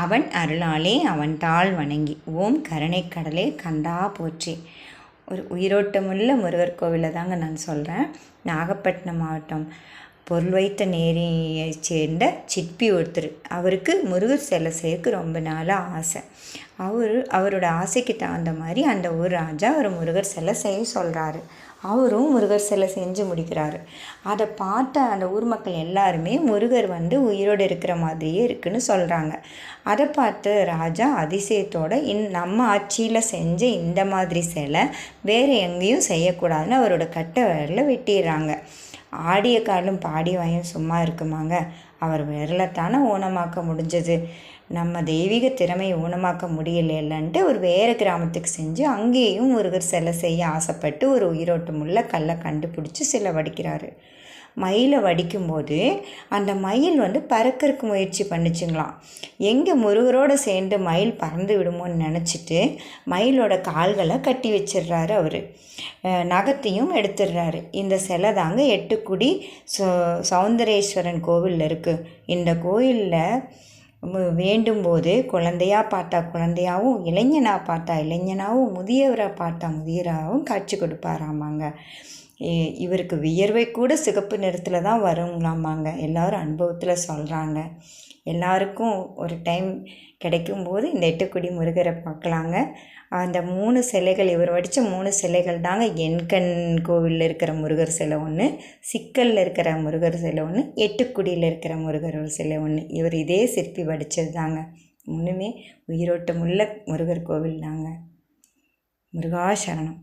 அவன் அருளாலே அவன் தாள் வணங்கி. ஓம் கருணைக்கடலே கந்தா போற்றி. ஒரு உயிரோட்டமுள்ள முருகர் கோவிலில் தாங்க நான் சொல்கிறேன். நாகப்பட்டினம் மாவட்டம் பொருள் வைத்த நேரியை சேர்ந்த சிற்பி ஒருத்தர். அவருக்கு முருகர் சிலை செய்யறதுக்கு ரொம்ப நாளாக ஆசை. அவரோட ஆசைக்கு தகுந்த மாதிரி அந்த ஊர் ராஜா ஒரு முருகர் சிலை செய்ய சொல்கிறாரு. அவரும் முருகர் சிலை செஞ்சு முடிக்கிறாரு. அதை பார்த்த அந்த ஊர் மக்கள் எல்லாருமே முருகர் உயிரோடு இருக்கிற மாதிரியே இருக்குன்னு சொல்கிறாங்க. அதை பார்த்து ராஜா அதிசயத்தோட நம்ம ஆட்சியில் செஞ்ச இந்த மாதிரி சிலை வேறு எங்கேயும் செய்யக்கூடாதுன்னு அவரோட கட்டை விரலை வெட்டிடுறாங்க. ஆடிய காலும் பாடி வாயும் சும்மா இருக்குமாங்க? அவர் விரலைத்தானே ஊனமாக்க முடிஞ்சது. நம்ம தெய்வீக திறமையை ஊனமாக்க முடியலைன்ட்டு ஒரு வேறு கிராமத்துக்கு செஞ்சு அங்கேயும் முருகர் சிலை செய்ய ஆசைப்பட்டு ஒரு உயிரோட்டமுள்ள கல்லை கண்டுபிடிச்சி சிலை வடிக்கிறாரு. மயிலை வடிக்கும்போது அந்த மயில் பறக்கிறதுக்கு முயற்சி பண்ணிச்சுங்களாம். எங்கே முருகரோடு சேர்ந்து மயில் பறந்து விடுமோன்னு நினச்சிட்டு மயிலோட கால்களை கட்டி வச்சிடுறாரு. அவர் நகத்தையும் எடுத்துடுறாரு. இந்த சிலை தாங்க எட்டுக்குடி சௌந்தரேஸ்வரன் கோவிலில் இருக்குது. இந்த கோயிலில் வேண்டும்போது குழந்தையாக பார்த்தா குழந்தையாகவும், இளைஞனாக பார்த்தா இளைஞனாகவும், முதியவராக பார்த்தா முதியவராகவும் காட்சி கொடுப்பாராமாங்க. இவருக்கு வியர்வை கூட சிகப்பு நிறத்தில் தான் வருங்களாமாங்க. எல்லோரும் அனுபவத்தில் சொல்கிறாங்க. எல்லாருக்கும் ஒரு டைம் கிடைக்கும்போது இந்த எட்டுக்குடி முருகரை பார்க்கலாங்க. அந்த 3 சிலைகள், இவர் வடித்த 3 சிலைகள் தாங்க எண்கண் கோவிலில் இருக்கிற முருகர் சிலை ஒன்று, சிக்கலில் இருக்கிற முருகர் சிலை ஒன்று, எட்டுக்குடியில் இருக்கிற முருகர் சிலை ஒன்று. இவர் இதே சிற்பி வடித்தது தாங்க. 3மே உயிரோட்டமுள்ள முருகர் கோவில் தாங்க. முருகா சரணம்.